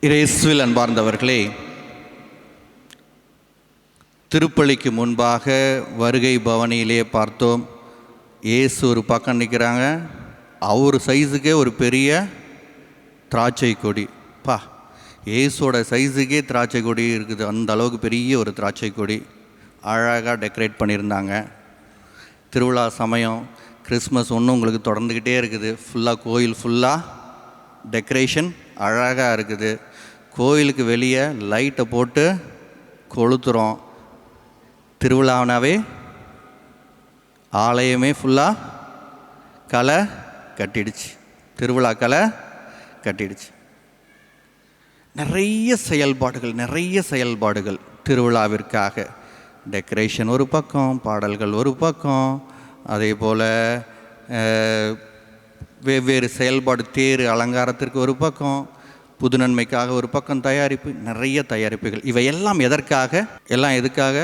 இயேசுவில் அன்பார்ந்தவர்களே, திருப்பலிக்கு முன்பாக வருகை பவனியிலே பார்த்தோம். இயேசு ஒரு பக்கம் நிற்கிறாங்க. அவர் சைஸுக்கே ஒரு பெரிய திராட்சை கொடி. இயேசுவோட சைஸுக்கே திராட்சை கொடி இருக்குது. அந்த அளவுக்கு பெரிய ஒரு திராட்சை கொடி அழகாக டெக்கரேட் பண்ணியிருந்தாங்க. திருவிழா சமயம், கிறிஸ்மஸ் ஒன்று உங்களுக்கு தொடர்ந்துக்கிட்டே இருக்குது. ஃபுல்லாக கோயில் ஃபுல்லாக டெக்கரேஷன் அழகாக இருக்குது. கோயிலுக்கு வெளியே லைட்டை போட்டு கொளுத்துறோம். திருவிழானாவே ஆலயமே ஃபுல்லாக களை கட்டிடுச்சு. திருவிழா களை கட்டிடுச்சு. நிறைய செயல்பாடுகள் திருவிழாவிற்காக. டெக்கரேஷன் ஒரு பக்கம், பாடல்கள் ஒரு பக்கம், அதே போல் வெவ்வேறு செயல்பாடு, தேர் அலங்காரத்திற்கு ஒரு பக்கம், புது நன்மைக்காக ஒரு பக்கம் தயாரிப்பு, நிறைய தயாரிப்புகள். இவை எல்லாம் எதற்காக? எல்லாம் எதுக்காக?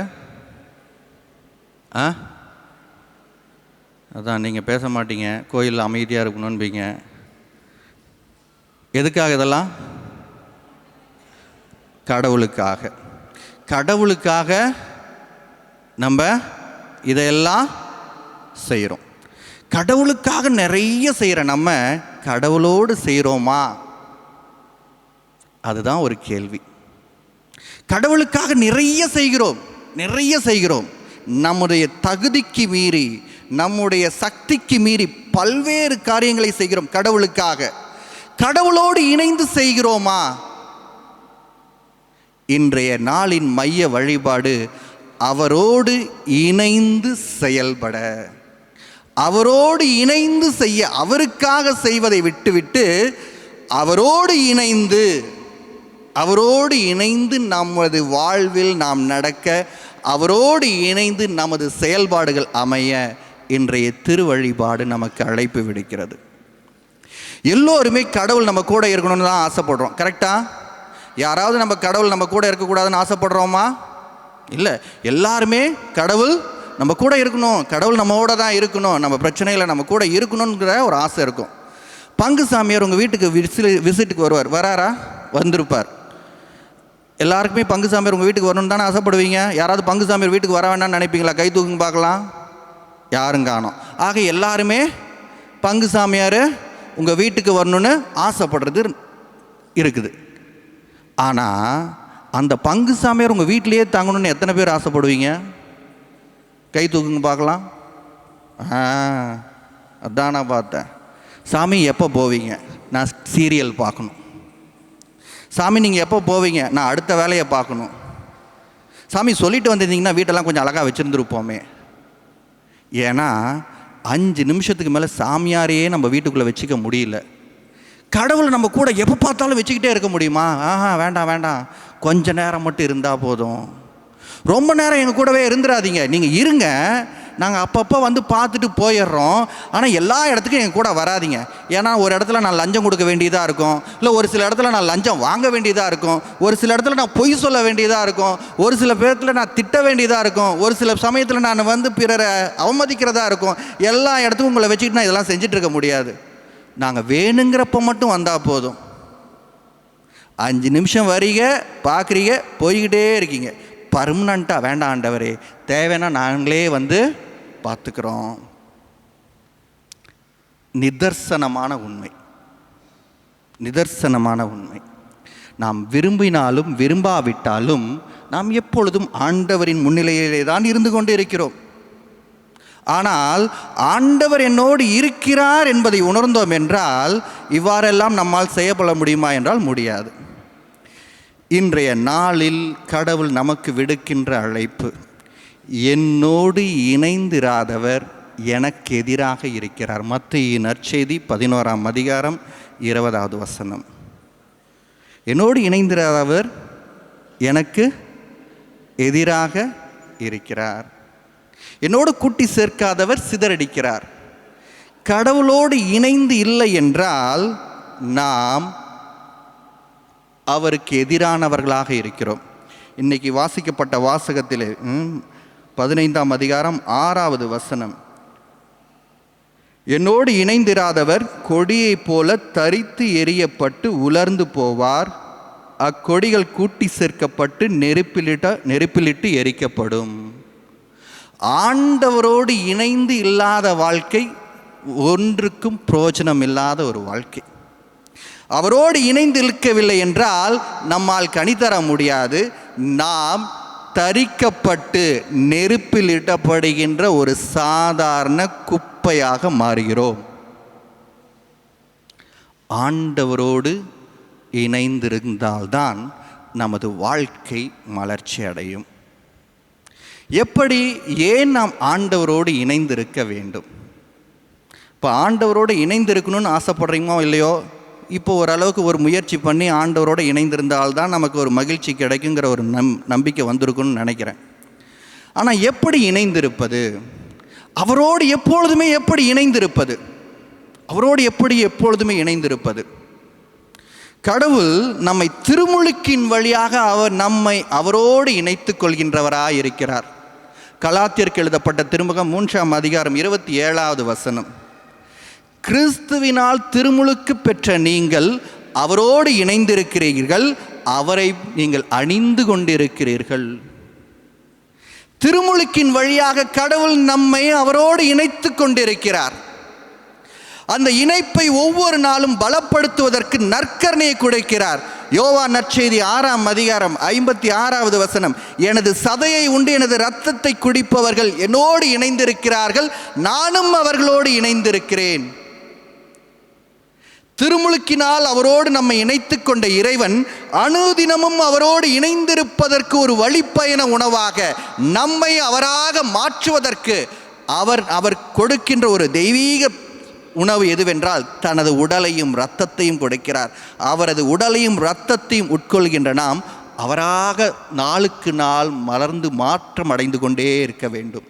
அதான் நீங்கள் பேச மாட்டீங்க, கோயிலில் அமைதியாக இருக்கணும்பீங்க. எதுக்காக இதெல்லாம்? கடவுளுக்காக நம்ம இதையெல்லாம் செய்கிறோம். கடவுளுக்காக நிறைய செய்கிற நம்ம கடவுளோடு செய்கிறோமா? அதுதான் ஒரு கேள்வி. கடவுளுக்காக நிறைய செய்கிறோம். நம்முடைய தகுதிக்கு மீறி, நம்முடைய சக்திக்கு மீறி பல்வேறு காரியங்களை செய்கிறோம் கடவுளுக்காக. கடவுளோடு இணைந்து செய்கிறோமா? இன்றைய நாளின் மைய வழிபாடு அவரோடு இணைந்து செயல்பட, அவரோடு இணைந்து செய்ய, அவருக்காக செய்வதை விட்டுவிட்டு அவரோடு இணைந்து நமது வாழ்வில் நாம் நடக்க, அவரோடு இணைந்து நமது செயல்பாடுகள் அமைய இன்றைய திருவழிபாடு நமக்கு அழைப்பு விடுக்கிறது. எல்லோருமே கடவுள் நம்ம கூட இருக்கணும்னு தான் ஆசைப்படுறோம். கரெக்டா? யாராவது நம்ம கடவுள் நம்ம கூட இருக்கக்கூடாதுன்னு ஆசைப்படுறோமா? இல்லை, எல்லாருமே கடவுள் நம்ம கூட இருக்கணும், கடவுள் நம்மோட தான் இருக்கணும், நம்ம பிரச்சனைகளை நம்ம கூட இருக்கணுங்கிற ஒரு ஆசை இருக்கும். பங்கு சாமியார் உங்கள் வீட்டுக்கு விசிட்டுக்கு வராரா? வந்திருப்பார். எல்லாருக்குமே பங்கு சாமியார் உங்கள் வீட்டுக்கு வரணும்னு தானே ஆசைப்படுவீங்க. யாராவது பங்கு சாமியார் வீட்டுக்கு வர வேண்டாம்னு நினைப்பீங்களா? கை தூக்குங்க பார்க்கலாம். யாரும் காணோம். ஆக எல்லாருமே பங்கு சாமியார் உங்கள் வீட்டுக்கு வரணும்னு ஆசைப்படுறது இருக்குது. ஆனால் அந்த பங்கு சாமியார் உங்கள் வீட்டிலையே தங்கணும்னு எத்தனை பேர் ஆசைப்படுவீங்க? கை தூக்குங்க பார்க்கலாம். அதான் நான் பார்த்தேன். சாமி எப்போ போவீங்க? நான் சீரியல் பார்க்கணும். சாமி நீங்கள் எப்போ போவீங்க? நான் அடுத்த வேலையை பார்க்கணும். சாமி சொல்லிட்டு வந்திருந்தீங்கன்னா வீட்டெல்லாம் கொஞ்சம் அழகாக வச்சுருந்துருப்போமே. ஏன்னா 5 நிமிஷத்துக்கு மேலே சாமியாரையே நம்ம வீட்டுக்குள்ளே வச்சுக்க முடியல. கடவுளை நம்ம கூட எப்போ பார்த்தாலும் வச்சுக்கிட்டே இருக்க முடியுமா? வேண்டாம், கொஞ்ச நேரம் மட்டும் இருந்தால் போதும். ரொம்ப நேரம் எங்கள் கூடவே இருந்துடாதீங்க. நீங்கள் இருங்க, நாங்கள் அப்பப்போ வந்து பார்த்துட்டு போயிடுறோம். ஆனால் எல்லா இடத்துக்கும் எங்கள் கூட வராதிங்க. ஏன்னா ஒரு இடத்துல நான் லஞ்சம் கொடுக்க வேண்டியதாக இருக்கும், இல்லை ஒரு சில இடத்துல நான் லஞ்சம் வாங்க வேண்டியதாக இருக்கும், ஒரு சில இடத்துல நான் பொய் சொல்ல வேண்டியதாக இருக்கும், ஒரு சில பேர்த்தில் நான் திட்ட வேண்டியதாக இருக்கும், ஒரு சில சமயத்தில் நான் வந்து பிறரை அவமதிக்கிறதா இருக்கும். எல்லா இடத்துக்கும் உங்களை வச்சுக்கிட்டு நான் இதெல்லாம் செஞ்சுட்டு இருக்க முடியாது. நாங்கள் வேணுங்கிறப்ப மட்டும் வந்தால் போதும். 5 நிமிஷம் வரீங்க, பார்க்குறீங்க, போய்கிட்டே இருக்கீங்க. பர்மனண்ட்டாக வேண்டாம் ஆண்டவரே, தேவைன்னா நாங்களே வந்து பார்த்துக்கிறோம். நிதர்சனமான உண்மை. நாம் விரும்பினாலும் விரும்பாவிட்டாலும் நாம் எப்பொழுதும் ஆண்டவரின் முன்னிலையிலே தான் இருந்து கொண்டு இருக்கிறோம். ஆனால் ஆண்டவர் என்னோடு இருக்கிறார் என்பதை உணர்ந்தோம் என்றால் இவ்வாறெல்லாம் நம்மால் செய்யப்பட முடியுமா என்றால் முடியாது. இன்றைய நாளில் கடவுள் நமக்கு விடுக்கின்ற அழைப்பு, என்னோடு இணைந்திராதவர் எனக்கு எதிராக இருக்கிறார். மத்தேயு நற்செய்தி 11ஆம் அதிகாரம் 20வது வசனம். என்னோடு இணைந்திராதவர் எனக்கு எதிராக இருக்கிறார். என்னோடு கூட்டி சேர்க்காதவர் சிதறடிக்கிறார். கடவுளோடு இணைந்து இல்லை என்றால் நாம் அவருக்கு எதிரானவர்களாக இருக்கிறோம். இன்றைக்கி வாசிக்கப்பட்ட வாசகத்திலே 15ஆம் அதிகாரம் 6வது வசனம், என்னோடு இணைந்திராதவர் கொடியைப் போல தரித்து எறியப்பட்டு உலர்ந்து போவார், அக்கொடிகள் கூட்டி சேர்க்கப்பட்டு நெருப்பிலிட்டு எரிக்கப்படும். ஆண்டவரோடு இணைந்து இல்லாத வாழ்க்கை ஒன்றுக்கும் பிரயோஜனம் இல்லாத ஒரு வாழ்க்கை. அவரோடு இணைந்து இருக்கவில்லை என்றால் நம்மால் கனி தர முடியாது. நாம் தரிக்கப்பட்டு நெருப்பில் இடப்படுகின்ற ஒரு சாதாரண குப்பையாக மாறுகிறோம். ஆண்டவரோடு இணைந்திருந்தால்தான் நமது வாழ்க்கை மலர்ச்சி அடையும். எப்படி, ஏன் நாம் ஆண்டவரோடு இணைந்திருக்க வேண்டும்? இப்போ ஆண்டவரோடு இணைந்திருக்கணும்னு ஆசைப்படுறீங்களோ இல்லையோ, இப்போ ஓரளவுக்கு ஒரு முயற்சி பண்ணி ஆண்டவரோடு இணைந்திருந்தால்தான் நமக்கு ஒரு மகிழ்ச்சி கிடைக்குங்கிற ஒரு நம்பிக்கை வந்திருக்குன்னு நினைக்கிறேன். ஆனால் எப்படி இணைந்திருப்பது? அவரோடு எப்பொழுதுமே எப்படி இணைந்திருப்பது? அவரோடு எப்படி எப்பொழுதுமே இணைந்திருப்பது? கடவுள் நம்மை திருமுழுக்கின் வழியாக நம்மை அவரோடு இணைத்து கொள்கின்றவராய் இருக்கிறார். கலாத்தியருக்கு எழுதப்பட்ட திருமுகம் 3ஆம் அதிகாரம் 27வது வசனம், கிறிஸ்துவினால் திருமுழுக்கு பெற்ற நீங்கள் அவரோடு இணைந்திருக்கிறீர்கள், அவரை நீங்கள் அணிந்து கொண்டிருக்கிறீர்கள். திருமுழுக்கின் வழியாக கடவுள் நம்மை அவரோடு இணைத்து கொண்டிருக்கிறார். அந்த இணைப்பை ஒவ்வொரு நாளும் பலப்படுத்துவதற்கு நற்கருணையை கொடுக்கிறார். யோவான் நற்செய்தி 6ஆம் அதிகாரம் 56வது வசனம், எனது சதையை உண்டு எனது இரத்தத்தை குடிப்பவர்கள் என்னோடு இணைந்திருக்கிறார்கள், நானும் அவர்களோடு இணைந்திருக்கிறேன். திருமுழுக்கினால் அவரோடு நம்மை இணைத்து கொண்ட இறைவன் அனுதினமும் அவரோடு இணைந்திருப்பதற்கு ஒரு வழிப்பயண உணவாக நம்மை அவராக மாற்றுவதற்கு அவர் கொடுக்கின்ற ஒரு தெய்வீக உணவு எதுவென்றால் தனது உடலையும் இரத்தத்தையும் கொடுக்கிறார். அவரது உடலையும் இரத்தத்தையும் உட்கொள்கின்ற நாம் அவராக நாளுக்கு நாள் மலர்ந்து மாற்றம் அடைந்து கொண்டே இருக்க வேண்டும்.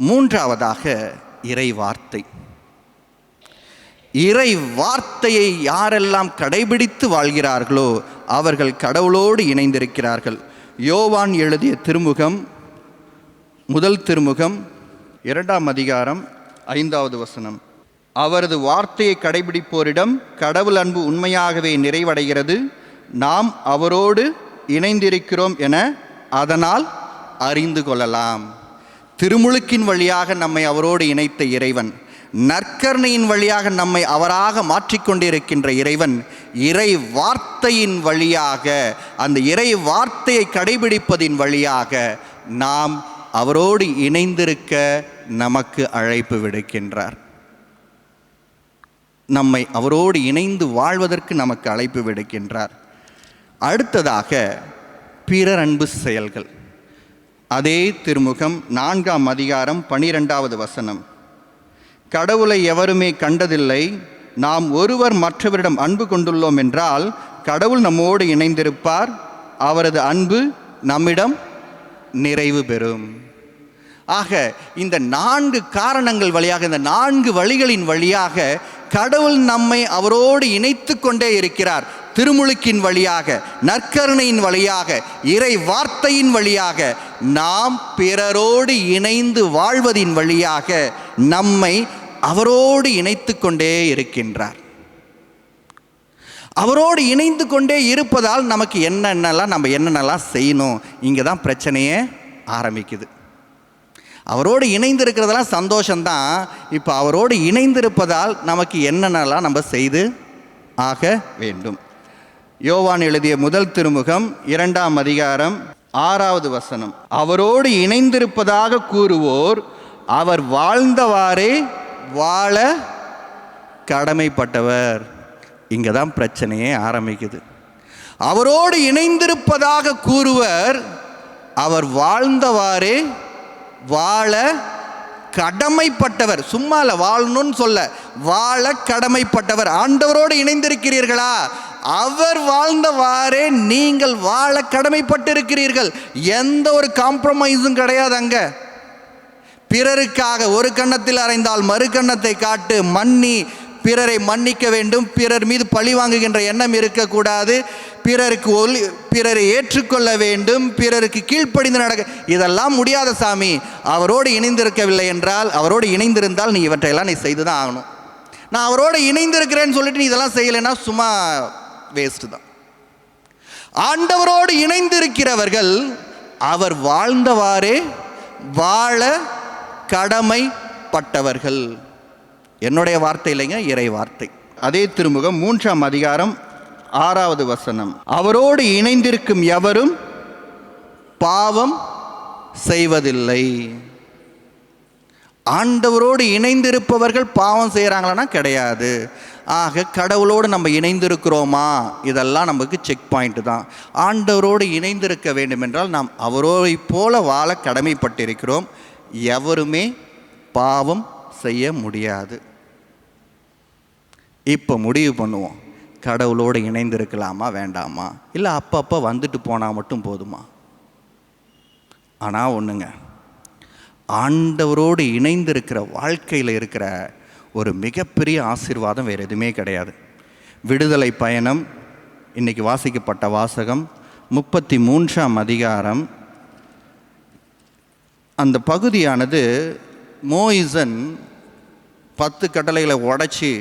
மூன்றாவதாக இறை வார்த்தை. இறை வார்த்தையை யாரெல்லாம் கடைபிடித்து வாழ்கிறார்களோ அவர்கள் கடவுளோடு இணைந்திருக்கிறார்கள். யோவான் எழுதிய திருமுகம், முதல் திருமுகம் 2ஆம் அதிகாரம் 5வது வசனம், அவரது வார்த்தையை கடைபிடிப்போரிடம் கடவுள் அன்பு உண்மையாகவே நிறைவடைகிறது, நாம் அவரோடு இணைந்திருக்கிறோம் என அதனால் அறிந்து கொள்ளலாம். திருமுழுக்கின் வழியாக நம்மை அவரோடு இணைத்த இறைவன், நற்கருணையின் வழியாக நம்மை அவராக மாற்றிக்கொண்டிருக்கின்ற இறைவன், இறை வார்த்தையின் வழியாக, அந்த இறை வார்த்தையை கடைபிடிப்பதின் வழியாக நாம் அவரோடு இணைந்திருக்க நமக்கு அழைப்பு விடுக்கின்றார். நம்மை அவரோடு இணைந்து வாழ்வதற்கு நமக்கு அழைப்பு விடுக்கின்றார். அடுத்ததாக பிறர் அன்பு செயல்கள். அதே திருமுகம் 4ஆம் அதிகாரம் 12வது வசனம், கடவுளை எவருமே கண்டதில்லை, நாம் ஒருவர் மற்றவரிடம் அன்பு கொண்டுள்ளோம் என்றால் கடவுள் நம்மோடு இணைந்திருப்பார், அவரது அன்பு நம்மிடம் நிறைவு பெறும். ஆக இந்த 4 காரணங்கள் வழியாக, இந்த 4 வழிகளின் வழியாக கடவுள் நம்மை அவரோடு இணைத்து கொண்டே இருக்கிறார். திருமுழுக்கின் வழியாக, நற்கருணையின் வழியாக, இறை வார்த்தையின் வழியாக, நாம் பிறரோடு இணைந்து வாழ்வதின் வழியாக நம்மை அவரோடு இணைத்து கொண்டே இருக்கின்றார். அவரோடு இணைந்து கொண்டே இருப்பதால் நமக்கு என்னென்னலாம் செய்யணும், இங்கே தான் பிரச்சனையே ஆரம்பிக்குது. அவரோடு இணைந்து இருக்கிறதெல்லாம் சந்தோஷம்தான். இப்போ அவரோடு இணைந்திருப்பதால் நமக்கு என்னென்னலாம் நம்ம செய்து ஆக வேண்டும். யோவான் எழுதிய முதல் திருமுகம் 2ஆம் அதிகாரம் 6வது வசனம், அவரோடு இணைந்திருப்பதாக கூறுவோர் அவர் வாழ்ந்தவாறே வாழ கடமைப்பட்டவர். இங்கே தான் பிரச்சனையே ஆரம்பிக்குது. அவரோடு இணைந்திருப்பதாக கூறுவர் அவர் வாழ்ந்தவாறே வாழ கடமைப்பட்டவர். சும்மா இல்லை, வாழணும்னு சொல்ல, வாழ கடமைப்பட்டவர். ஆண்டவரோடு இணைந்திருக்கிறீர்களா? அவர் வாழ்ந்தவாறே நீங்கள் வாழ கடமைப்பட்டிருக்கிறீர்கள். எந்த ஒரு காம்ப்ரமைஸும் கிடையாது. அங்கே பிறருக்காக ஒரு கன்னத்தில் அறைந்தால் மறு கன்னத்தை காட்டு, மன்னி, பிறரை மன்னிக்க வேண்டும், பிறர் மீது பழி வாங்குகின்ற எண்ணம் இருக்கக்கூடாது, பிறரை ஏற்றுக்கொள்ள வேண்டும், பிறருக்கு கீழ்ப்படிந்து நடக்க, இதெல்லாம் முடியாத சாமி. அவரோடு இணைந்திருக்கவில்லை என்றால், அவரோடு இணைந்திருந்தால் நீ இவற்றையெல்லாம் நீ செய்து தான் ஆகணும். நான் அவரோடு இணைந்திருக்கிறேன்னு சொல்லிட்டு நீ இதெல்லாம் செய்யலைன்னா சும்மா வேஸ்ட் தான். ஆண்டவரோடு இணைந்திருக்கிறவர்கள் அவர் வாழ்ந்தவாறே வாழ கடமைப்பட்டவர்கள். என்னுடைய வார்த்தை இல்லைங்க, இறை வார்த்தை. அதே திருமுகம் 3ஆம் அதிகாரம் 6வது வசனம், அவரோடு இணைந்திருக்கும் எவரும் பாவம் செய்வதில்லை. ஆண்டவரோடு இணைந்திருப்பவர்கள் பாவம் செய்கிறாங்களான்னா கிடையாது. ஆக கடவுளோடு நம்ம இணைந்திருக்கிறோமா, இதெல்லாம் நமக்கு செக் பாயிண்ட் தான். ஆண்டவரோடு இணைந்திருக்க வேண்டும் என்றால் நாம் அவரோரை போல வாழ கடமைப்பட்டிருக்கிறோம். எவருமே பாவம் செய்ய முடியாது. இப்போ முடிவு பண்ணுவோம், கடவுளோடு இணைந்திருக்கலாமா வேண்டாமா, இல்லை அப்பப்போ வந்துட்டு போனால் மட்டும் போதுமா? ஆனால் ஒன்றுங்க, ஆண்டவரோடு இணைந்திருக்கிற வாழ்க்கையில் இருக்கிற ஒரு மிகப்பெரிய ஆசீர்வாதம் வேறு எதுவுமே கிடையாது. விடுதலை பயணம் இன்றைக்கி வாசிக்கப்பட்ட வாசகம் 33ஆம் அதிகாரம். அந்த பகுதியானது மோயிசன் 10 கட்டளைகளை உடைச்சி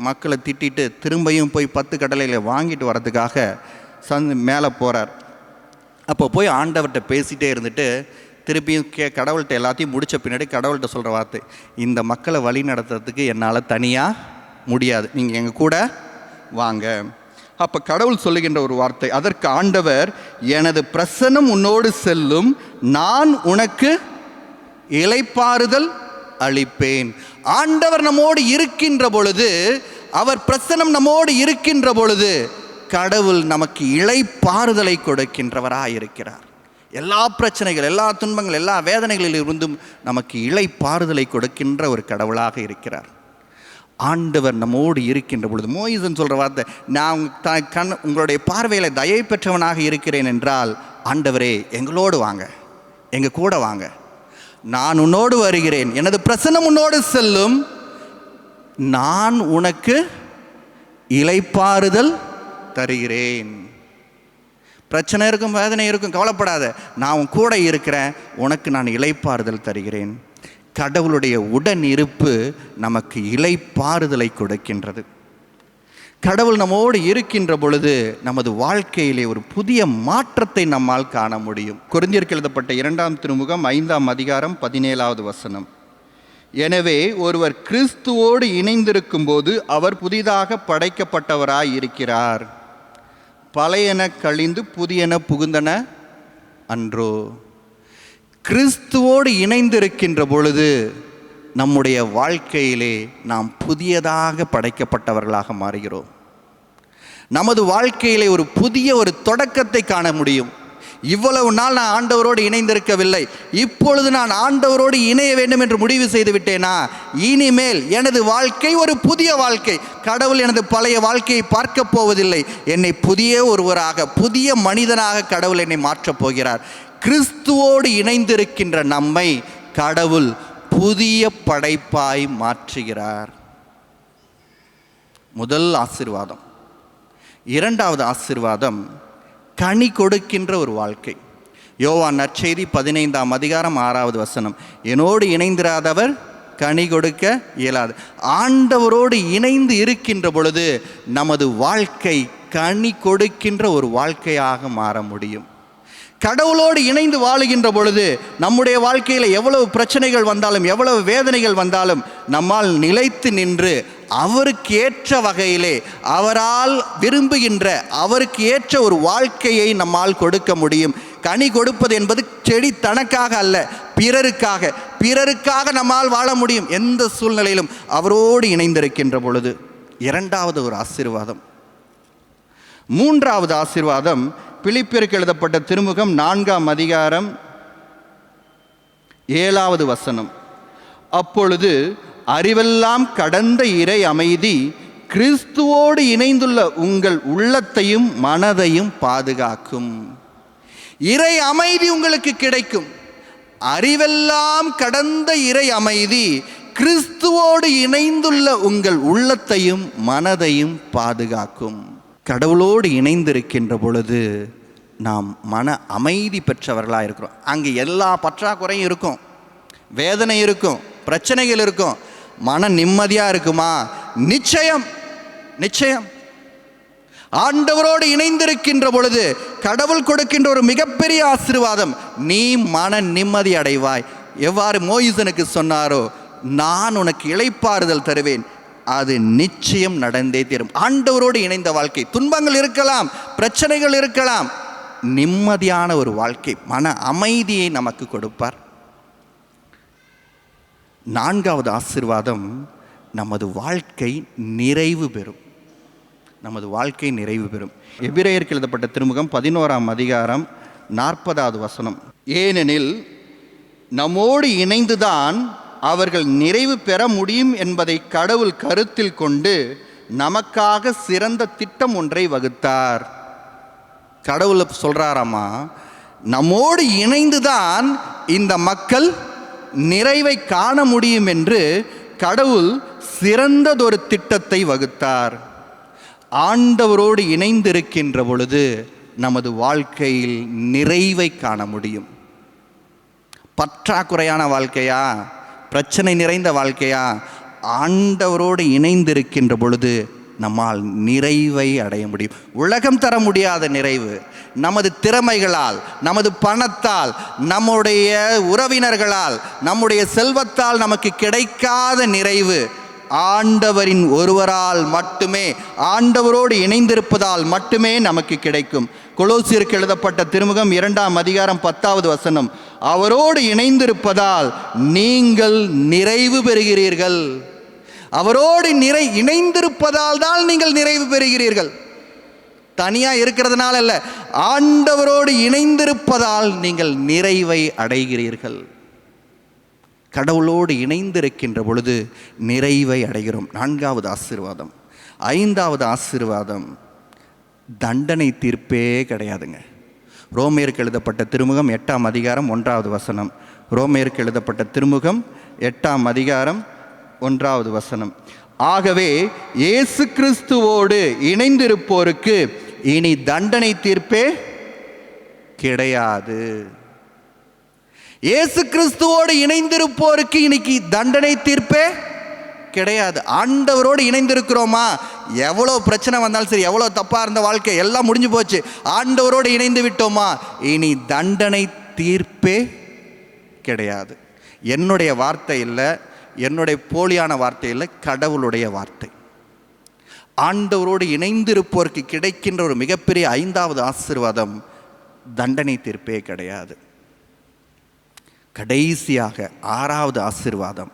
மக்களை திட்டிட்டு திரும்பியும் போய் 10 கட்டளைகளை வாங்கிட்டு வர்றதுக்காக மேலே போகிறார். அப்போ போய் ஆண்டவர்கிட்ட பேசிகிட்டே இருந்துட்டு திருப்பியும் கடவுள்கிட்ட எல்லாத்தையும் முடித்த பின்னாடி கடவுள்கிட்ட சொல்கிற வார்த்தை, இந்த மக்களை வழி நடத்துறதுக்கு என்னால் தனியாக முடியாது, நீங்கள் எங்கள் கூட வாங்க. அப்போ கடவுள் சொல்லுகின்ற ஒரு வார்த்தை, அதற்கு ஆண்டவர், எனது பிரசன்னம் உன்னோடு செல்லும், நான் உனக்கு இளைப்பாறுதல் அளிப்பேன். ஆண்டவர் நம்மோடு இருக்கின்ற பொழுது, அவர் பிரசன்னம் நம்மோடு இருக்கின்ற பொழுது கடவுள் நமக்கு இளைப்பாறுதலை கொடுக்கின்றவராக இருக்கிறார். எல்லா பிரச்சனைகள், எல்லா துன்பங்கள், எல்லா வேதனைகளில் இருந்தும் நமக்கு இளைப்பாறுதலை கொடுக்கின்ற ஒரு கடவுளாக இருக்கிறார். ஆண்டவர் நம்மோடு இருக்கின்ற பொழுது, மோயிசன் சொல்கிற வார்த்தை, நான் உங்களுடைய பார்வையில் தயை பெற்றவனாக இருக்கிறேன் என்றால், ஆண்டவரே எங்களோடு வாங்க, எங்கள் கூட வாங்க, நான் உன்னோடு வருகிறேன், எனது பிரசன்னம் உன்னோடு செல்லும், நான் உனக்கு இளைப்பாறுதல் தருகிறேன். பிரச்சனை இருக்கும், வேதனை இருக்கும், கவலைப்படாத, நான் உன் கூட இருக்கிறேன், உனக்கு நான் இளைப்பாறுதல் தருகிறேன். கடவுளுடைய உடன் இருப்பு நமக்கு இளைப்பாறுதலை கொடுக்கின்றது. கடவுள் நம்மோடு இருக்கின்ற பொழுது நமது வாழ்க்கையிலே ஒரு புதிய மாற்றத்தை நம்மால் காண முடியும். கொரிந்தியருக்கு எழுதப்பட்ட 2ஆம் திருமுகம் 5ஆம் அதிகாரம் 17வது வசனம், எனவே ஒருவர் கிறிஸ்துவோடு இணைந்திருக்கும் போது அவர் புதிதாக படைக்கப்பட்டவராய் இருக்கிறார், பழையன கழிந்து புதியன புகுந்தன அன்றோ. கிறிஸ்துவோடு இணைந்திருக்கின்ற பொழுது நம்முடைய வாழ்க்கையிலே நாம் புதியதாக படைக்கப்பட்டவர்களாக மாறுகிறோம். நமது வாழ்க்கையிலே ஒரு புதிய ஒரு தொடக்கத்தை காண முடியும். இவ்வளவு நாள் நான் ஆண்டவரோடு இணைந்திருக்கவில்லை, இப்பொழுது நான் ஆண்டவரோடு இணைய வேண்டும் என்று முடிவு செய்து விட்டேனா, இனிமேல் எனது வாழ்க்கை ஒரு புதிய வாழ்க்கை. கடவுள் எனது பழைய வாழ்க்கையை பார்க்க போவதில்லை, என்னை புதிய ஒருவராக, புதிய மனிதனாக கடவுள் என்னை மாற்றப் போகிறார். கிறிஸ்துவோடு இணைந்திருக்கின்ற நம்மை கடவுள் புதிய படைப்பாய் மாற்றுகிறார். முதல் ஆசீர்வாதம். இரண்டாவது ஆசீர்வாதம், கனி கொடுக்கின்ற ஒரு வாழ்க்கை. யோவான் நற்செய்தி 15ஆம் அதிகாரம் 6வது வசனம், என்னோடு இணைந்திராதவர் கனி கொடுக்க இயலாது. ஆண்டவரோடு இணைந்து இருக்கின்ற பொழுது நமது வாழ்க்கை கனி கொடுக்கின்ற ஒரு வாழ்க்கையாக மாற முடியும். கடவுளோடு இணைந்து வாழுகின்ற பொழுது நம்முடைய வாழ்க்கையில் எவ்வளவு பிரச்சனைகள் வந்தாலும், எவ்வளவு வேதனைகள் வந்தாலும் நம்மால் நிலைத்து நின்று அவருக்கு ஏற்ற வகையிலே, அவரால் விரும்புகின்ற, அவருக்கு ஏற்ற ஒரு வாழ்க்கையை நம்மால் கொடுக்க முடியும். கனி கொடுப்பது என்பது செடி தனக்காக அல்ல, பிறருக்காக. பிறருக்காக நம்மால் வாழ முடியும் எந்த சூழ்நிலையிலும் அவரோடு இணைந்திருக்கின்ற பொழுது. இரண்டாவது ஒரு ஆசீர்வாதம். மூன்றாவது ஆசீர்வாதம், பிலிப்பியருக்கு எழுதப்பட்ட திருமுகம் 4ஆம் அதிகாரம் 7வது வசனம், அப்பொழுது அறிவெல்லாம் கடந்த இறை அமைதி கிறிஸ்துவோடு இணைந்துள்ள உங்கள் உள்ளத்தையும் மனதையும் பாதுகாக்கும். இறை அமைதி உங்களுக்கு கிடைக்கும். அறிவெல்லாம் கடந்த இறை அமைதி கிறிஸ்துவோடு இணைந்துள்ள உங்கள் உள்ளத்தையும் மனதையும் பாதுகாக்கும். கடவுளோடு இணைந்திருக்கின்ற பொழுது நாம் மன அமைதி பெற்றவர்களாக இருக்கிறோம். அங்கே எல்லா பற்றாக்குறையும் இருக்கும், வேதனை இருக்கும், பிரச்சனைகள் இருக்கும். மன நிம்மதியாக இருக்குமா? நிச்சயம், நிச்சயம். ஆண்டவரோடு இணைந்திருக்கின்ற பொழுது கடவுள் கொடுக்கின்ற ஒரு மிகப்பெரிய ஆசீர்வாதம், நீ மன நிம்மதி அடைவாய். எவ்வாறு மோயிசனுக்கு சொன்னாரோ, நான் உனக்கு இளைப்பாறுதல் தருவேன், அது நிச்சயம் நடந்தே தீரும். ஆண்டவரோடு இணைந்த வாழ்க்கை, துன்பங்கள் இருக்கலாம், பிரச்சனைகள் இருக்கலாம், நிம்மதியான ஒரு வாழ்க்கை, மன அமைதியை நமக்கு கொடுப்பார். நான்காவது ஆசீர்வாதம், நமது வாழ்க்கை நிறைவு பெறும். நமது வாழ்க்கை நிறைவு பெறும். எபிரேயருக்கு எழுதப்பட்ட திருமுகம் 11ஆம் அதிகாரம் 40வது வசனம், ஏனெனில் நம்மோடு இணைந்துதான் அவர்கள் நிறைவு பெற முடியும் என்பதை கடவுள் கருத்தில் கொண்டு நமக்காக சிறந்த திட்டம் ஒன்றை வகுத்தார். கடவுள் சொல்றாராமா, நம்மோடு இணைந்துதான் இந்த மக்கள் நிறைவை காண முடியும் என்று கடவுள் சிறந்ததொரு திட்டத்தை வகுத்தார். ஆண்டவரோடு இணைந்திருக்கின்ற பொழுது நமது வாழ்க்கையில் நிறைவை காண முடியும். பற்றாக்குறையான வாழ்க்கையா, பிரச்சனை நிறைந்த வாழ்க்கையா, ஆண்டவரோடு இணைந்திருக்கின்ற பொழுது நம்மால் நிறைவை அடைய முடியும். உலகம் தர முடியாத நிறைவு, நமது திறமைகளால், நமது பணத்தால், நம்முடைய உறவினர்களால், நம்முடைய செல்வத்தால் நமக்கு கிடைக்காத நிறைவு ஆண்டவரின் ஒருவரால் மட்டுமே, ஆண்டவரோடு இணைந்திருப்பதால் மட்டுமே நமக்கு கிடைக்கும். கொலோசியருக்கு எழுதப்பட்ட திருமுகம் 2ஆம் அதிகாரம் 10வது வசனம், அவரோடு இணைந்திருப்பதால் நீங்கள் நிறைவு பெறுகிறீர்கள். அவரோடு இணைந்திருப்பதால் தான் நீங்கள் நிறைவு பெறுகிறீர்கள். தனியாக இருக்கிறதுனால அல்ல, ஆண்டவரோடு இணைந்திருப்பதால் நீங்கள் நிறைவை அடைகிறீர்கள். கடவுளோடு இணைந்திருக்கின்ற பொழுது நிறைவை அடைகிறோம். 4வது ஆசீர்வாதம். 5வது ஆசீர்வாதம், தண்டனை தீர்ப்பே கிடையாதுங்க. ரோமேயருக்கு எழுதப்பட்ட திருமுகம் 8ஆம் அதிகாரம் 1வது வசனம். ரோமேயருக்கு எழுதப்பட்ட திருமுகம் 8ஆம் அதிகாரம் 1வது வசனம், ஆகவே இயேசு கிறிஸ்துவோடு இணைந்திருப்போருக்கு இனி தண்டனை தீர்ப்பே கிடையாது. இயேசு கிறிஸ்துவோடு இணைந்திருப்போருக்கு இன்னைக்கு தண்டனை தீர்ப்பே கிடையாது. ஆண்டவரோடு இணைந்திருக்கிறோமா, எவ்வளோ பிரச்சனை வந்தாலும் சரி, எவ்வளோ தப்பாக இருந்த வாழ்க்கை எல்லாம் முடிஞ்சு போச்சு, ஆண்டவரோடு இணைந்து விட்டோமா, இனி தண்டனை தீர்ப்பே கிடையாது. என்னுடைய வார்த்தை இல்லை, என்னுடைய போலியான வார்த்தை இல்லை, கடவுளுடைய வார்த்தை. ஆண்டவரோடு இணைந்திருப்போருக்கு கிடைக்கின்ற ஒரு மிகப்பெரிய 5வது ஆசீர்வாதம், தண்டனை தீர்ப்பே கிடையாது. கடைசியாக 6வது ஆசீர்வாதம்,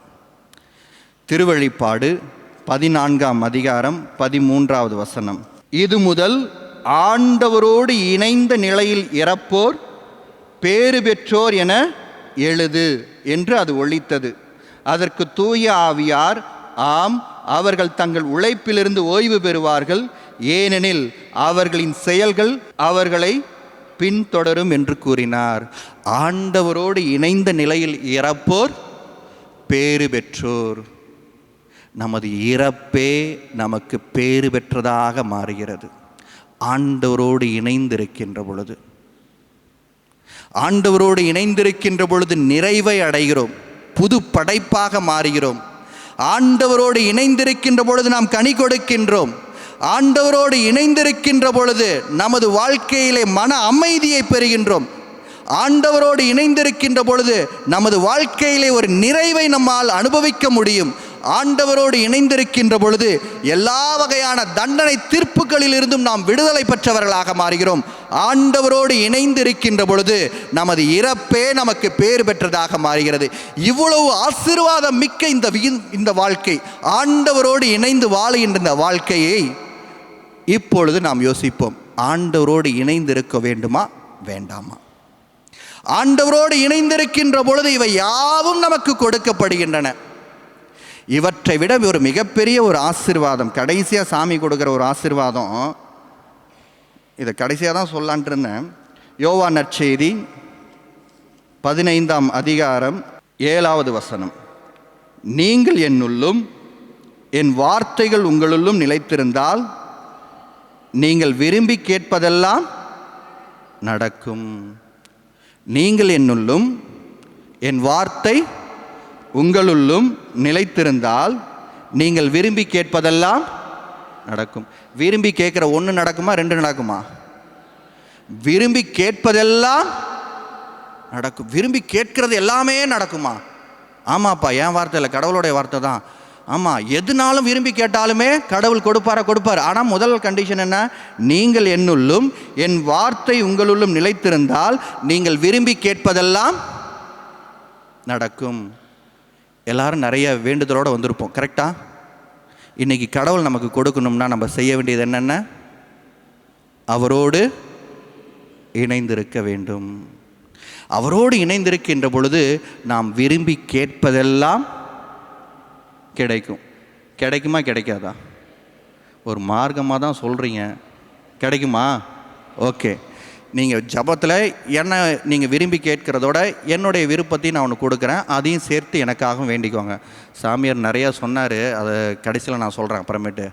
திருவெளிப்பாடு 14ஆம் அதிகாரம் 13வது வசனம், இது முதல் ஆண்டவரோடு இணைந்த நிலையில் இறப்போர் பேறு பெற்றோர் என எழுது என்று அது ஒலித்தது. அதற்கு தூய ஆவியார், ஆம், அவர்கள் தங்கள் உழைப்பிலிருந்து ஓய்வு பெறுவார்கள், ஏனெனில் அவர்களின் செயல்கள் அவர்களை பின்தொடரும் என்று கூறினார். ஆண்டவரோடு இணைந்த நிலையில் இறப்போர் பேறு பெற்றோர். நமது இறப்பே நமக்கு பேறு பெற்றதாக மாறுகிறது. ஆண்டவரோடு இணைந்திருக்கின்ற பொழுது, ஆண்டவரோடு இணைந்திருக்கின்ற பொழுது நிறைவை அடைகிறோம், புது படைப்பாக மாறுகிறோம். ஆண்டவரோடு இணைந்திருக்கின்ற பொழுது நாம் கனி கொடுக்கின்றோம். ஆண்டவரோடு இணைந்திருக்கின்ற பொழுது நமது வாழ்க்கையிலே மன அமைதியை பெறுகின்றோம். ஆண்டவரோடு இணைந்திருக்கின்ற பொழுது நமது வாழ்க்கையிலே ஒரு நிறைவை நம்மால் அனுபவிக்க முடியும். ஆண்டவரோடு இணைந்திருக்கின்ற பொழுது எல்லா வகையான தண்டனை தீர்ப்புகளில் இருந்தும் நாம் விடுதலை பெற்றவர்களாக மாறுகிறோம். ஆண்டவரோடு இணைந்திருக்கின்ற பொழுது நமது இறப்பே நமக்கு பேறு பெற்றதாக மாறுகிறது. இவ்வளவு ஆசீர்வாதம் மிக்க இந்த வாழ்க்கை, ஆண்டவரோடு இணைந்து வாழுகின்ற இந்த வாழ்க்கையை இப்பொழுது நாம் யோசிப்போம். ஆண்டவரோடு இணைந்திருக்க வேண்டுமா வேண்டாமா? ஆண்டவரோடு இணைந்திருக்கின்ற பொழுது இவை யாவும் நமக்கு கொடுக்கப்படுகின்றன. இவற்றை விட ஒரு மிகப்பெரிய ஒரு ஆசீர்வாதம், கடைசியாக சாமி கொடுக்குற ஒரு ஆசீர்வாதம், இதை கடைசியாக தான் சொல்லான்ட்டு இருந்தேன். யோவான் நற்செய்தி 15ஆம் அதிகாரம் 7வது வசனம், நீங்கள் என்னுள்ளும் என் வார்த்தைகள் உங்களுள்ளும் நிலைத்திருந்தால் நீங்கள் விரும்பி கேட்பதெல்லாம் நடக்கும். நீங்கள் என்னுள்ளும் என் வார்த்தை உங்களுள்ளும் நிலைத்திருந்தால் நீங்கள் விரும்பி கேட்பதெல்லாம் நடக்கும். விரும்பி கேட்குற ஒன்று நடக்குமா, 2 நடக்குமா? விரும்பி கேட்பதெல்லாம் நடக்கும். விரும்பி கேட்கறது எல்லாமே நடக்குமா? ஆமாப்பா, என் வார்த்தை இல்லை, கடவுளுடைய வார்த்தை தான். ஆமாம், எதுனாலும் விரும்பி கேட்டாலுமே கடவுள் கொடுப்பார். ஆனால் முதல் கண்டிஷன் என்ன? நீங்கள் என்னுள்ளும் என் வார்த்தை உங்களுள்ளும் நிலைத்திருந்தால் நீங்கள் விரும்பி கேட்பதெல்லாம் நடக்கும். எல்லாரும் நிறைய வேண்டுதலோடு வந்திருப்போம், கரெக்டா? இன்றைக்கி கடவுள் நமக்கு கொடுக்கணும்னா நம்ம செய்ய வேண்டியது என்னென்ன? அவரோடு இணைந்திருக்க வேண்டும். அவரோடு இணைந்திருக்கின்ற பொழுது நாம் விரும்பி கேட்பதெல்லாம் கிடைக்கும். கிடைக்குமா கிடைக்காதா? ஒரு மார்க்கமாக தான் சொல்கிறீங்க, கிடைக்குமா? ஓகே, நீங்கள் ஜபத்தில் என்ன நீங்கள் விரும்பி கேட்குறதோட என்னுடைய விருப்பத்தையும் நான் ஒன்று கொடுக்குறேன், அதையும் சேர்த்து எனக்காகவும் வேண்டிக்குவாங்க. சாமியார் நிறையா சொன்னார், அதை கடைசியில் நான் சொல்கிறேன் அப்புறமேட்டு.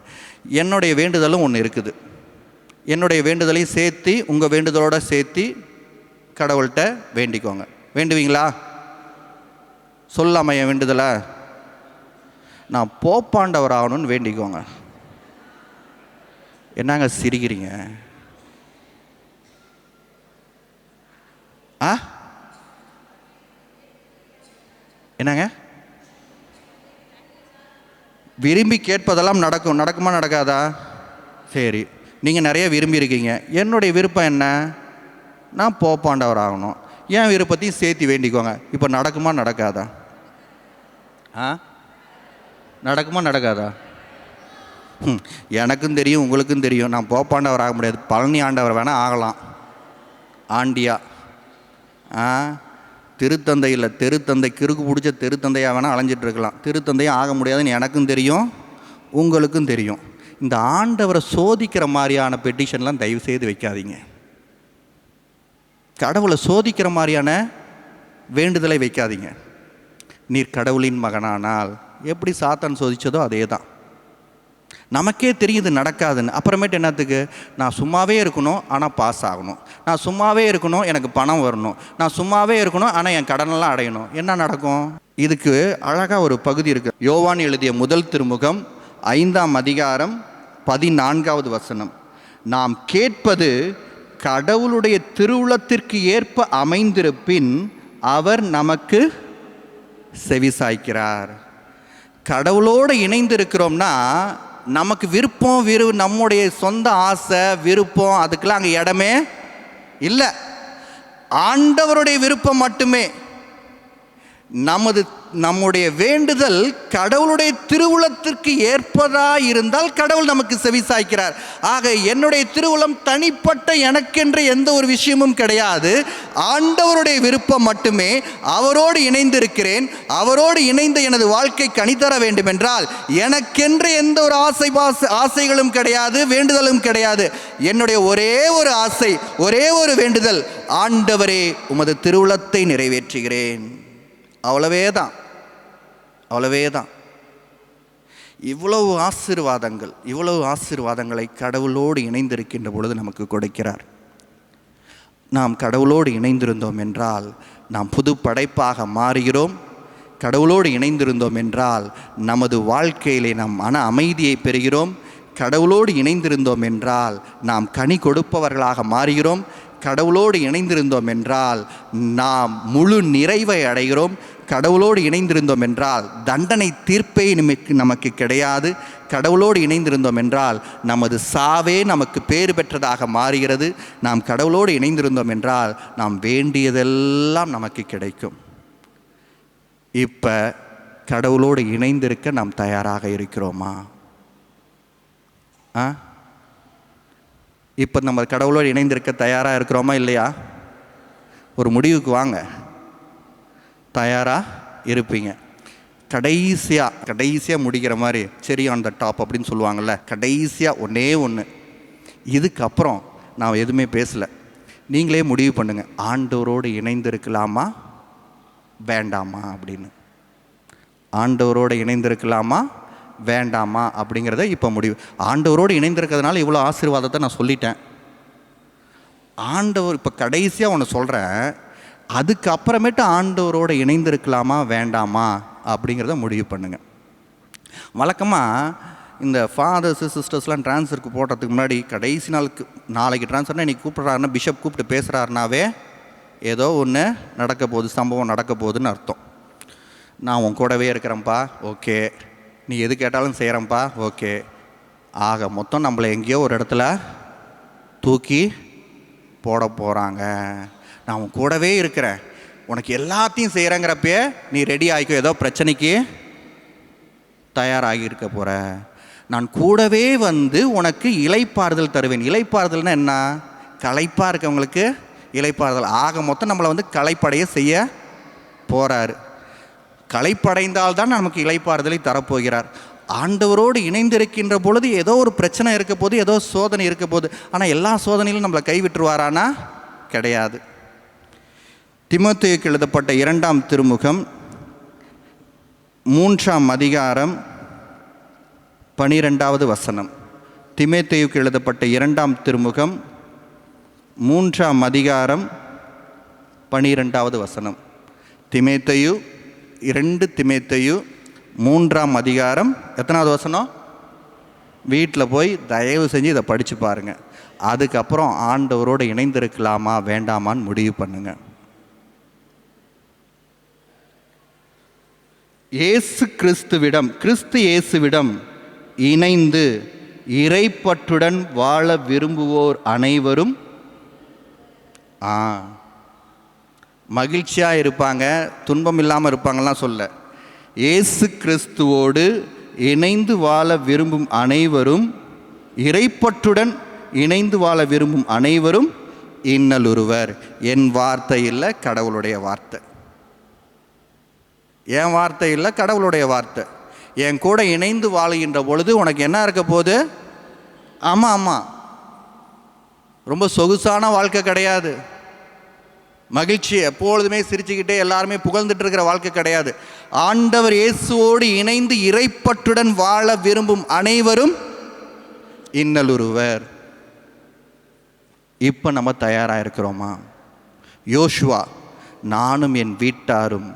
என்னுடைய வேண்டுதலும் ஒன்று இருக்குது. என்னுடைய வேண்டுதலையும் சேர்த்து உங்கள் வேண்டுதலோடு சேர்த்து கடவுள்கிட்ட வேண்டிக்குவாங்க. வேண்டுவீங்களா? சொல்லாமல் என் வேண்டுதலை நான் போப்பாண்டவர் ஆகணும்னு வேண்டிக்குவாங்க. என்னங்க சிரிக்கிறீங்க? என்னங்க? விரும்பி கேட்பதெல்லாம் நடக்கும். நடக்குமா நடக்காதா? சரி, நீங்கள் நிறைய விரும்பி இருக்கீங்க. என்னுடைய விருப்பம் என்ன? நான் போப்பாண்டவர் ஆகணும். என் விருப்பத்தையும் சேர்த்து வேண்டிக்குவாங்க. இப்போ நடக்குமா நடக்காதா? நடக்குமா நடக்காதா? எனக்கும் தெரியும், உங்களுக்கும் தெரியும், நான் போப்பாண்டவர் ஆக முடியாது. பழனி ஆண்டவர் வேணால் ஆகலாம், ஆண்டியா. திருத்தந்தையில் தெருத்தந்தை கிறுக்கு பிடிச்ச தெருத்தந்தையாக வேணால் அலைஞ்சிட்ருக்கலாம். திருத்தந்தையும் ஆக முடியாதுன்னு எனக்கும் தெரியும், உங்களுக்கும் தெரியும். இந்த ஆண்டவரை சோதிக்கிற மாதிரியான பெட்டிஷன்லாம் தயவு செய்து வைக்காதீங்க. கடவுளை சோதிக்கிற மாதிரியான வேண்டுதலை வைக்காதீங்க. நீர் கடவுளின் மகனானால், எப்படி சாத்தான் சோதித்ததோ அதே தான். நமக்கே தெரியுது நடக்காதுன்னு. அப்புறமேட்டு என்னத்துக்கு? நான் சும்மாவே இருக்கணும் ஆனால் பாஸ் ஆகணும், நான் சும்மாவே இருக்கணும் எனக்கு பணம் வரணும், நான் சும்மாவே இருக்கணும் ஆனால் என் கடனெல்லாம் அடையணும். என்ன நடக்கும்? இதுக்கு அழகாக ஒரு பகுதி இருக்குது. யோவான் எழுதிய முதல் திருமுகம் 5ஆம் அதிகாரம் 14வது வசனம். நாம் கேட்பது கடவுளுடைய திருவுளத்திற்கு ஏற்ப அமைந்திருப்பின் அவர் நமக்கு செவிசாய்க்கிறார். கடவுளோடு இணைந்திருக்கிறோம்னா நமக்கு விருப்பம் நம்முடைய சொந்த ஆசை விருப்பம் அதுக்கெல்லாம் அங்கே இடமே இல்லை. ஆண்டவருடைய விருப்பம் மட்டுமே. நம்முடைய வேண்டுதல் கடவுளுடைய திருவுளத்திற்கு ஏற்பதா இருந்தால் கடவுள் நமக்கு செவிசாய்க்கிறார். ஆக என்னுடைய திருவுளம் தனிப்பட்ட எனக்கென்று எந்த ஒரு விஷயமும் கிடையாது. ஆண்டவருடைய விருப்பம் மட்டுமே. அவரோடு இணைந்திருக்கிறேன். அவரோடு இணைந்த எனது வாழ்க்கை கனிதர வேண்டும் என்றால் எனக்கென்று எந்த ஒரு ஆசைகளும் கிடையாது, வேண்டுதலும் கிடையாது. என்னுடைய ஒரே ஒரு ஆசை, ஒரே ஒரு வேண்டுதல், ஆண்டவரே உமது திருவுளத்தை நிறைவேற்றுகிறேன். அவ்வளவே தான். இவ்வளவு ஆசீர்வாதங்களை கடவுளோடு இணைந்திருக்கின்ற பொழுது நமக்கு கொடுக்கிறார். நாம் கடவுளோடு இணைந்திருந்தோம் என்றால் நாம் புது படைப்பாக மாறுகிறோம். கடவுளோடு இணைந்திருந்தோம் என்றால் நமது வாழ்க்கையிலே நாம் மன அமைதியை பெறுகிறோம். கடவுளோடு இணைந்திருந்தோம் என்றால் நாம் கனி கொடுப்பவர்களாக மாறுகிறோம். கடவுளோடு இணைந்திருந்தோம் என்றால் நாம் முழு நிறைவை அடைகிறோம். கடவுளோடு இணைந்திருந்தோம் என்றால் தண்டனை தீர்ப்பே நமக்கு கிடையாது. கடவுளோடு இணைந்திருந்தோம் என்றால் நமது சாவே நமக்கு பேறு பெற்றதாக மாறுகிறது. நாம் கடவுளோடு இணைந்திருந்தோம் என்றால் நாம் வேண்டியதெல்லாம் நமக்கு கிடைக்கும். இப்போ கடவுளோடு இணைந்திருக்க நாம் தயாராக இருக்கிறோமா? இப்போ நம்ம கடவுளோடு இணைந்திருக்க தயாராக இருக்கிறோமா இல்லையா? ஒரு முடிவுக்கு வாங்க. தயாராக இருப்பீங்க. கடைசியாக முடிக்கிற மாதிரி செரி ஆன் த டாப் அப்படின்னு சொல்லுவாங்கள்ல, கடைசியாக ஒன்றே ஒன்று. இதுக்கப்புறம் நான் எதுவுமே பேசலை. நீங்களே முடிவு பண்ணுங்கள், ஆண்டவரோடு இணைந்திருக்கலாமா வேண்டாமா அப்படின்னு. ஆண்டவரோடு இணைந்திருக்கலாமா வேண்டாமா அப்படிங்கிறத இப்போ முடிவு. ஆண்டவரோடு இணைந்திருக்கிறதுனால இவ்வளோ ஆசீர்வாதத்தை நான் சொல்லிட்டேன். ஆண்டவர் இப்போ கடைசியாக ஒன்று சொல்கிறேன், அதுக்கப்புறமேட்டு ஆண்டவரோடு இணைந்திருக்கலாமா வேண்டாமா அப்படிங்கிறத முடிவு பண்ணுங்கள். வழக்கமாக இந்த ஃபாதர்ஸு சிஸ்டர்ஸ்லாம் ட்ரான்ஸ்ஃபருக்கு போடுறதுக்கு முன்னாடி கடைசி நாளைக்கு ட்ரான்ஸ்ஃபர்னால் இன்றைக்கி கூப்பிட்றாருன்னா பிஷப் கூப்பிட்டு பேசுகிறாருனாவே ஏதோ ஒன்று நடக்க போகுது, சம்பவம் நடக்க போகுதுன்னு அர்த்தம். நான் உன் கூடவே இருக்கிறேன்ப்பா, ஓகே. நீ எது கேட்டாலும் செய்கிறேன்ப்பா, ஓகே. ஆக மொத்தம் நம்மளை எங்கேயோ ஒரு இடத்துல தூக்கி போட போகிறாங்க. நான் உன் கூடவே இருக்கிறேன், உனக்கு எல்லாத்தையும் செய்கிறேங்கிறப்பே நீ ரெடி ஆகிக்கோ, ஏதோ பிரச்சனைக்கு தயாராகி இருக்க போகிற. நான் கூடவே வந்து உனக்கு இளைப்பாறுதல் தருவேன். இளைப்பாறுதல்னா என்ன? களைப்பாக இருக்கவங்களுக்கு இளைப்பாறுதல். ஆக மொத்தம் நம்மளை வந்து களைப்படைய செய்ய போகிறாரு. களைப்படைந்தால்தான் நமக்கு இளைப்பாறுதலை தரப்போகிறார். ஆண்டவரோடு இணைந்திருக்கின்ற பொழுது ஏதோ ஒரு பிரச்சனை இருக்க போது, ஏதோ சோதனை இருக்க போது. ஆனால் எல்லா சோதனையிலும் நம்மளை கைவிட்டுருவாரானா? கிடையாது. தீமோத்தேயுக்கு எழுதப்பட்ட 2ஆம் திருமுகம் 3ஆம் அதிகாரம் 12வது வசனம். தீமோத்தேயுக்கு எழுதப்பட்ட 2ஆம் திருமுகம் 3ஆம் அதிகாரம் 12வது வசனம். தீமோத்தேயு 2 தீமோத்தேயு 3ஆம் அதிகாரம் எத்தனாவது வசனம்? வீட்டில் போய் தயவு செஞ்சு இதை படித்து பாருங்கள். அதுக்கப்புறம் ஆண்டவரோடு இணைந்திருக்கலாமா வேண்டாமான்னு முடிவு பண்ணுங்க. கிறிஸ்து இயேசுவிடம் இணைந்து இறைப்பற்றுடன் வாழ விரும்புவோர் அனைவரும் மகிழ்ச்சியாக இருப்பாங்க, துன்பம் இல்லாமல் இருப்பாங்கலாம் சொல்ல. இயேசு கிறிஸ்துவோடு இணைந்து வாழ விரும்பும் அனைவரும், இறைப்பற்றுடன் இணைந்து வாழ விரும்பும் அனைவரும் இன்னலுறுவர். என் வார்த்தை இல்லை, கடவுளுடைய வார்த்தை. என் வார்த்தை இல்லை, கடவுளுடைய வார்த்தை. என் கூட இணைந்து வாழுகின்ற பொழுது உனக்கு என்ன இருக்க போகுது? ஆமாம், ரொம்ப சொகுசான வாழ்க்கை கிடையாது. மகிழ்ச்சி எப்பொழுதுமே சிரிச்சுக்கிட்டே எல்லாருமே புகழ்ந்துட்டு இருக்கிற வாழ்க்கை கிடையாது. ஆண்டவர் இயேசுவோடு இணைந்து இறைப்பற்றுடன் வாழ விரும்பும் அனைவரும் இன்னலுறுவர். இப்போ நம்ம தயாராக இருக்கிறோமா? யோசுவா, நானும் என் வீட்டாரும்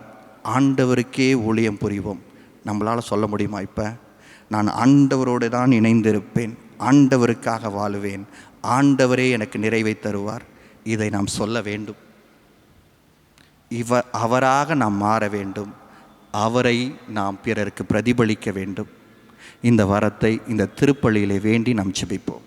ஆண்டவருக்கே ஊழியம் புரிவோம். நம்மளால் சொல்ல முடியுமா? இப்போ நான் ஆண்டவரோடு தான் இணைந்திருப்பேன், ஆண்டவருக்காக வாழுவேன், ஆண்டவரே எனக்கு நிறைவை தருவார். இதை நாம் சொல்ல வேண்டும். அவராக நாம் மாற வேண்டும். அவரை நாம் பிறருக்கு பிரதிபலிக்க வேண்டும். இந்த வரத்தை இந்த திருப்பலியிலே வேண்டி நாம் ஜெபிப்போம்.